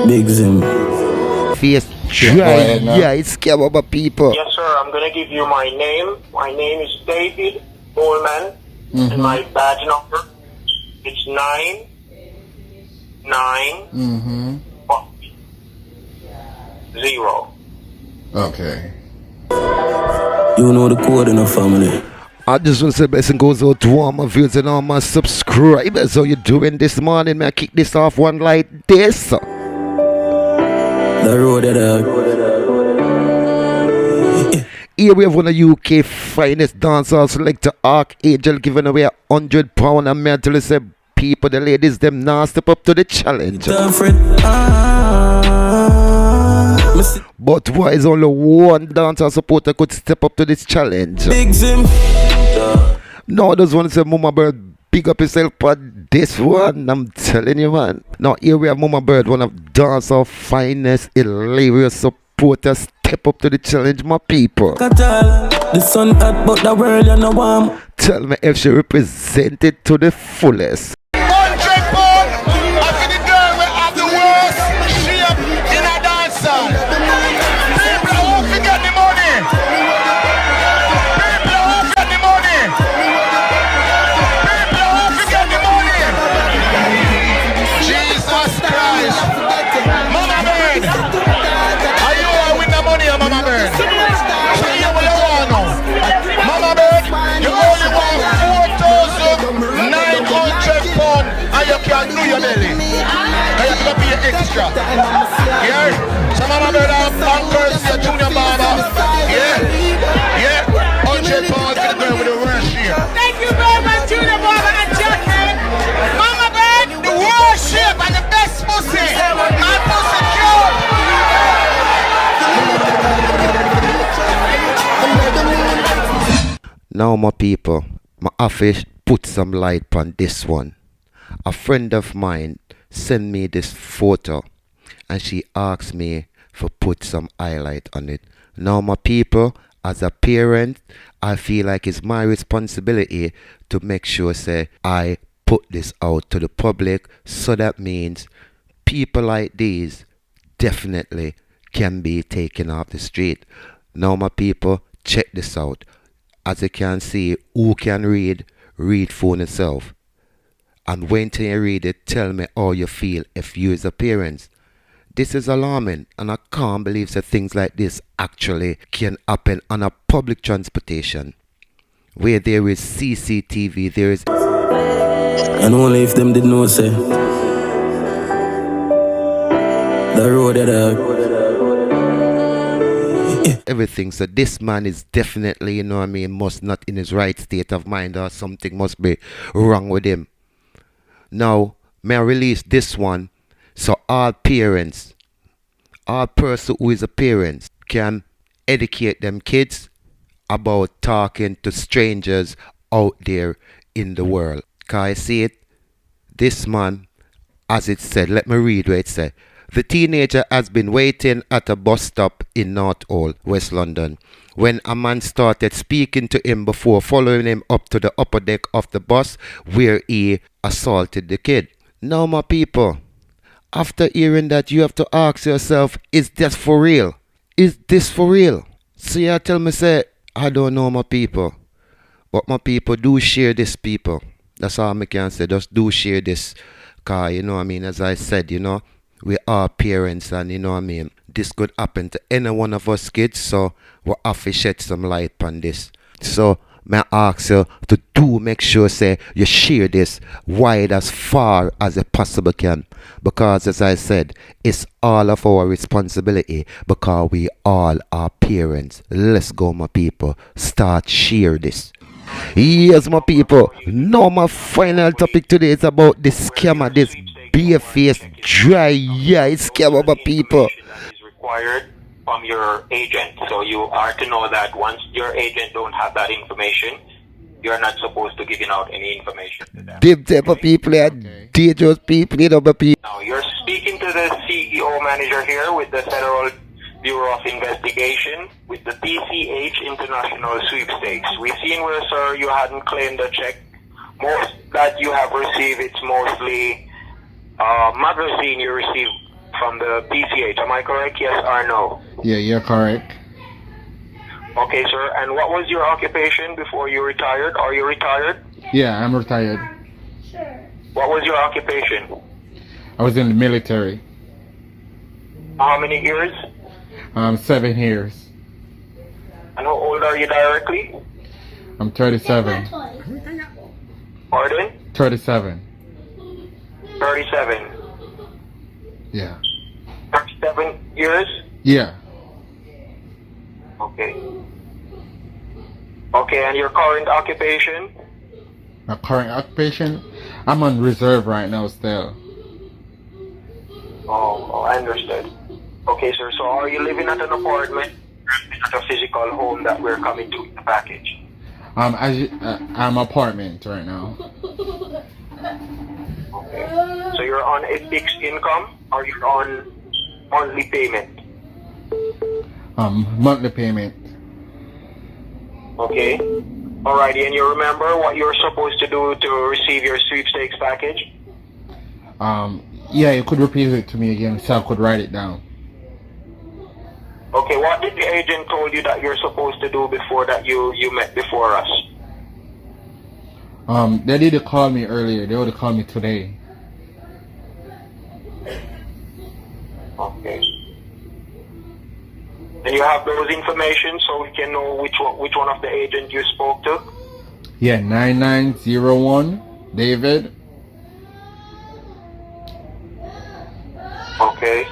Big Zim. Face dry, yeah, it's scam over people. Yes, sir. I'm gonna give you my name. My name is David Coleman, and my badge number it's 990. Okay. You know the code in the family. I just want to say blessing goes out to all my viewers and all my subscribers. How you doing this morning? May I kick this off one like this? The road that Here we have one of UK finest dancehall selector Archangel giving away £100 and mentally say people, the ladies, them now step up to the challenge. But why is only one dancer supporter could step up to this challenge? Big Zim. No, I just want to say Mama Bird, big up yourself for this one. I'm telling you, man. Now here we have Mama Bird, one of dancehall finest, hilarious supporters. Step up to the challenge, my people. The sun hot but the world you know warm. Tell me if she represented to the fullest. Can't do your belly. Now you have to pay extra. Yeah? Some of my brother bankers, your junior barber. Yeah? 100 pounds for the girl with the worst shape. Thank you very much, junior barber and Jackhead. Mama Bird, the worst shape and the best pussy. My pussy cute. Now my people, my office put some light on this one. A friend of mine sent me this photo and she asked me to put some highlight on it. Now my people, as a parent, I feel like it's my responsibility to make sure say I put this out to the public, so that means people like these definitely can be taken off the street. Now my people, check this out. As you can see, who can read for itself. And when you read it, tell me how you feel if you as a parent. This is alarming, and I can't believe that things like this actually can happen on a public transportation. Where there is CCTV, there is... And only if them didn't know, say. The road that everything. So this man is definitely, you know what I mean, must not in his right state of mind, or something must be wrong with him. Now, may I release this one so all parents, all person who is a parent can educate them kids about talking to strangers out there in the world. Can I see it? This man, as it said, let me read what it said. The teenager has been waiting at a bus stop in North Hall, West London, when a man started speaking to him before following him up to the upper deck of the bus where he assaulted the kid. Now, my people, after hearing that, you have to ask yourself, is this for real? Is this for real? So you tell me, say, I don't know, my people. But my people, do share this, people. That's all I can say. Just do share this. Because, you know what I mean, as I said, you know, we are parents, and you know what I mean, this could happen to any one of us kids, so we have to shed some light on this. So may I ask you to do make sure say you share this wide as far as you possibly can, because as I said, it's all of our responsibility, because we all are parents. Let's go, my people, start share this. Yes, my people, now my final topic today is about this scammer, this bare-faced, dry, scammer, my people. That is required from your agent. So you are to know that once your agent don't have that information, you're not supposed to give out any information to them. Them type of people are dangerous people, you know, my people. Now, you're speaking to the CEO manager here with the Federal Bureau of Investigation with the PCH International Sweepstakes. We've seen where, sir, you hadn't claimed a check. Most that you have received, it's mostly magazine you receive from the PCH. Am I correct? Yes or no? Yeah, you're correct. Okay, sir. And what was your occupation before you retired? Are you retired? Yeah, I'm retired. What was your occupation? I was in the military. How many years? 7 years. And how old are you directly? I'm 37. Pardon? 37. 37. Yeah. 37 years? Yeah. Okay. Okay, and your current occupation? My current occupation? I'm on reserve right now still. Oh, I understood. Okay, sir. So are you living at an apartment or at a physical home that we're coming to in the package? I'm apartment right now. Okay. So you're on a fixed income or you're on monthly payment? Monthly payment. Okay. Alrighty, and you remember what you're supposed to do to receive your sweepstakes package? Yeah, you could repeat it to me again so I could write it down. Okay, what did the agent told you that you're supposed to do before that you met before us? They didn't call me earlier. They would have called me today. Okay. And you have those information so we can know which one of the agents you spoke to? Yeah, 9901 David. Okay.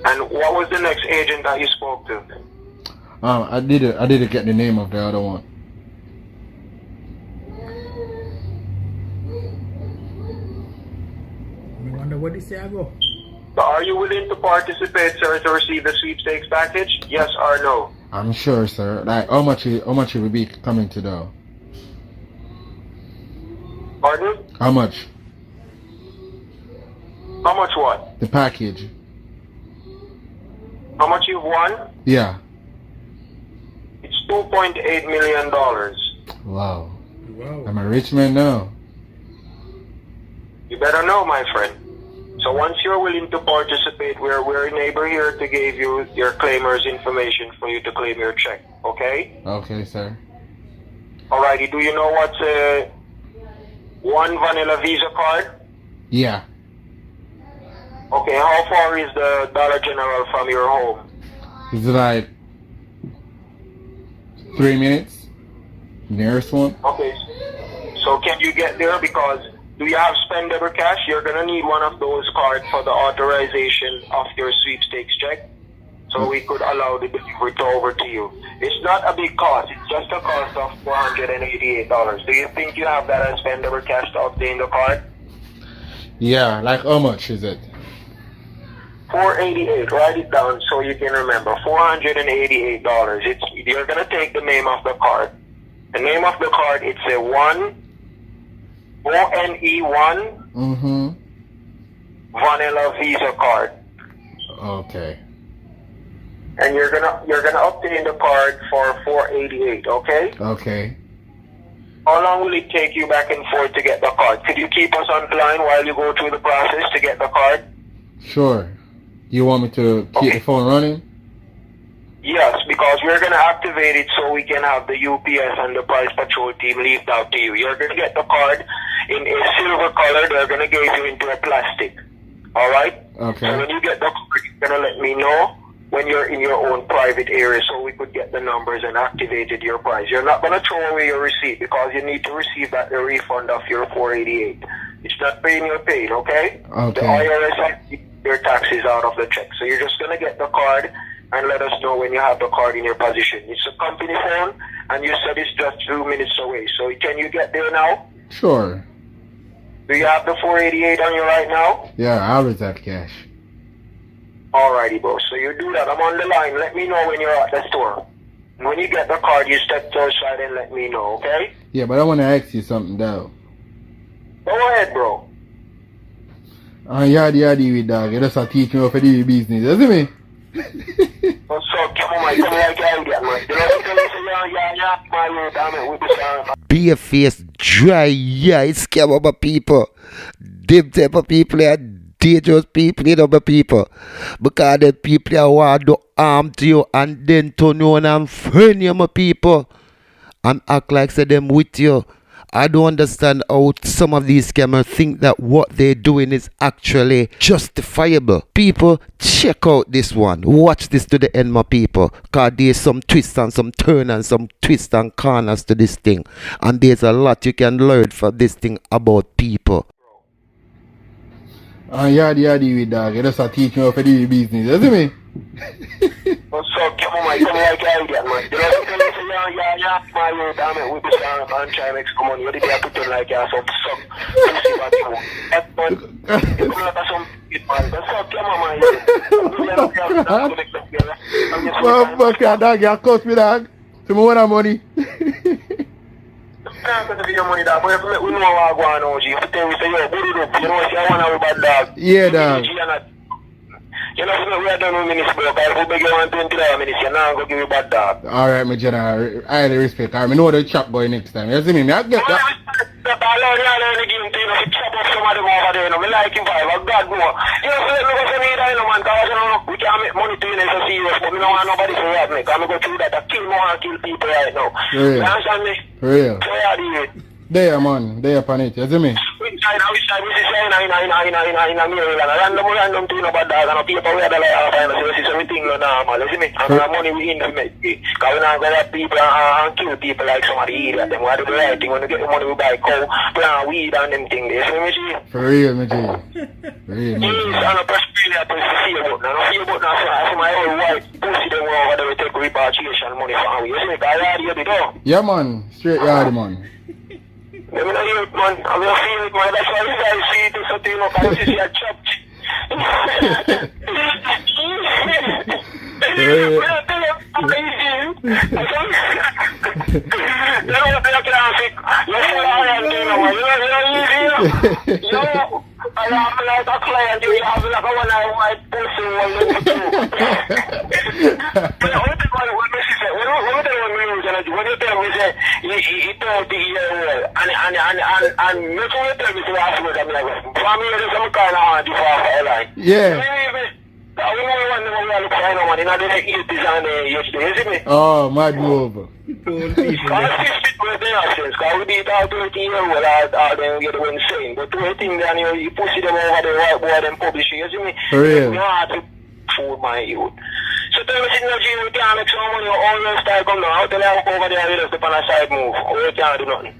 And what was the next agent that you spoke to? I didn't get the name of the other one. I wonder what they say I go. So are you willing to participate, sir, to receive the sweepstakes package? Yes or no? I'm sure, sir. Like how much it will be coming to though? Pardon? How much? How much what? The package. How much you've won? Yeah. It's $2.8 million. Wow. Wow. I'm a rich man now. You better know, my friend. So once you're willing to participate, we're a neighbor here to give you your claimer's information for you to claim your check, okay? Okay, sir. Alrighty, do you know what's one vanilla Visa card? Yeah. Okay, how far is the Dollar General from your home? It's like 3 minutes. Nearest one. Okay, so can you get there? Because do you have spendable cash? You're gonna need one of those cards for the authorization of your sweepstakes check, so we could allow the delivery to over to you. It's not a big cost. It's just a cost of $488. Do you think you have that as spendable cash to obtain the card? Yeah, like how much is it? $488. Write it down so you can remember. $488. You're gonna take the name of the card. The name of the card, it's a ONE Mm-hmm. Vanilla Visa card. Okay. And you're gonna obtain the card for $488, okay? Okay. How long will it take you back and forth to get the card? Could you keep us on the line while you go through the process to get the card? Sure. You want me to keep the phone running? Yes, because we're going to activate it so we can have the UPS and the Price Patrol team leave out to you. You're going to get the card in a silver color. They're going to give you into a plastic. All right? Okay. So when you get the card, you're going to let me know when you're in your own private area so we could get the numbers and activated your price. You're not going to throw away your receipt because you need to receive that the refund of your $488. It's not paying your pain, okay? Okay. The IRS your taxes out of the check. So you're just going to get the card and let us know when you have the card in your possession. It's a company phone, and you said it's just 2 minutes away. So can you get there now? Sure. Do you have the $488 on you right now? Yeah, I always have cash. Alrighty, boss. So you do that. I'm on the line. Let me know when you're at the store. And when you get the card, you step to the side and let me know, okay? Yeah, but I want to ask you something though. Go ahead, bro. Yadi with dog. You just a teach me how to do business, you see me? So come on, man. Come here, man. Be a face dry, yeah, it's scam of my people. Them type of people are dangerous people, you know, my people. Because the people are want to do harm to you and then turn you on and friend you, my people. And act like say them with you. I don't understand how some of these scammers think that what they're doing is actually justifiable. People, check out this one. Watch this to the end, my people. Because there's some twists and some turn and some twists and corners to this thing. And there's a lot you can learn from this thing about people. Yardy with dog. You just teach me how to do the business. You see me? What's up, come on, man. Come like I get, man. You know, yeah, my youth, I'm with the sound and try to make some money. What did they put on like that? Some suck. You see what you want. That's fun. You come out of some shit, man. What's up, come on, man. Fuck that dog. You cost me, dog. So me want that money. Can't get the money, dog. But we know what going on, G. If you tell me, say, yo, put it up. You know, say, I want to have a bad dog. Yeah, dog. You know, we are done with minutes, bro. If we beg you 120 minutes, you're not going to give you bad dog. Alright, my general. I highly respect. I know the chop boy next time. You see me? I get that. I learn the game to, you know, to chop up some of them over there, you know. I like him vibe. I God know. You know, so let me go say me that, you know, man. Because, you know, we can't make money to you, so serious. But we don't want nobody to rob me. Because I'm going to do that. I kill more and kill people right now. Real. You understand me? Real. So, yeah, do it. There, man. There upon it. You see me? We China, in random thing about that, and people we had a lot of time, so this is everything normal, you see me? And the money we invest, because we not gonna people and kill people like some of the idiots. Them want to do the right thing. When we get the money, we buy cow, plant weed and them things. You see me, G? For real, my G. For real, my G. Yes, and a Australia to see about now. See about now, so I see my old wife pussy them over there, we take repatriation money from we. You see me? Because I already do. Yeah, man. Straight yard, man. Let me know you, man. I'm going to feel it, man. That's why you guys see it, so you know, because you see a chop. I have like a client, you have like a one eye white pussy one little two. When you tell me say he told the year and make you tell me to ask me that like family is some kind of hard for like. Yeah. I don't know when we look for no money, not the eat this and yesterday, you see me? Oh, mad move. Because 50 birthday actions, because we did all 20 years old, all them get insane. But 20 things, then you push them over the white board and publish it, you see me? For real. You have to fool my youth. So tell me, sitting up here, we can't make some money, all your style come down. How tell you I over there, we just on a side move, or we can't do nothing.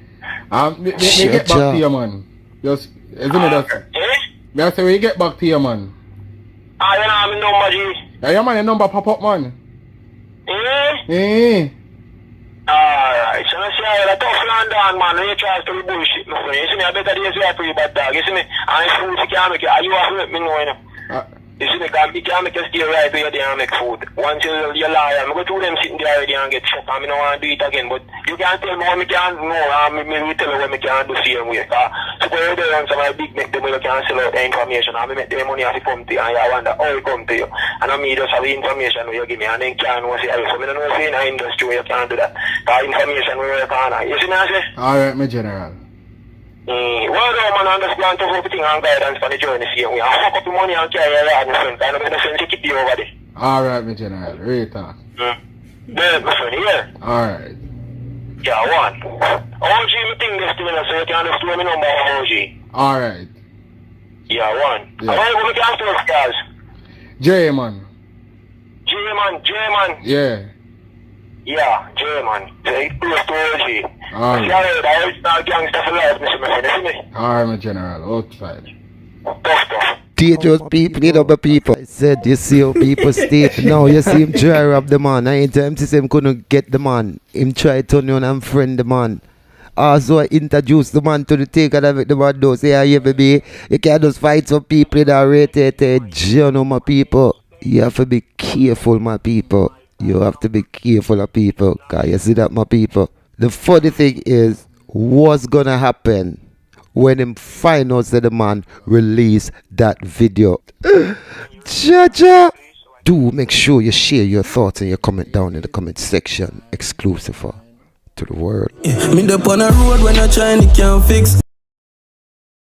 Me get back to you, man. Just, isn't it that? Eh? I say, we get back to you, man. Ah, you know, I'm number G. Yeah, man, your number pop up, man. Eh? Alright, so let's see how the tough land down, man. When you try to be bullshit, my friend. You see me, I better days you are pretty bad dog. You see me? And food, you can't make it. You have to let me know, you know. You see me, you can't make you stay right where you're there and make food. Once you're liar, I'm going to do them sitting there already and get shot. I don't want to do it again. But you can't tell me what I can't know. I will tell you what I can't do same way. So when you're there and some of the big make them, you can't sell out the information. I make the money as it come to you and you wonder how it come to you. And I mean, just have the information where you give me and then can't know say, so I don't know if in the industry where you can't do that. Because information where you can't. You see me, I say? Alright, my general. Well, no, man, I understand to everything and guidance for the journey. See, we have fuck up the money and carry your yard, my friend. I don't make sense to keep you over there. Alright, my general. Real talk. Yeah, my friend, yeah. Alright. Yeah, one. OG, me think this to me, so you can understand me number OG. Alright. Yeah, one. Yeah. Alright, we can still stars. J, man. J, man. Yeah. Yeah, J, man. Say, close to OG. Alright. See, I original gangster for life, Mr. My friend, you see me? Alright, my general. Outside. Tough. Dangerous people, you know, my people. I said, you see how people stay. Now you see him try to rob the man. Anytime he say him couldn't get the man, him try to turn on and friend the man. Also, I introduce the man to the take and have the man do. Say, yeah, baby, you can't just fight some people that are rated, you know, my people. You have to be careful, my people. You have to be careful of people. Cause you see that, my people. The funny thing is, what's gonna happen when him find out that the man release that video? Jaja! Do make sure you share your thoughts and your comment down in the comment section. Exclusive for to the world. Me up on a road when I trying to can't fix.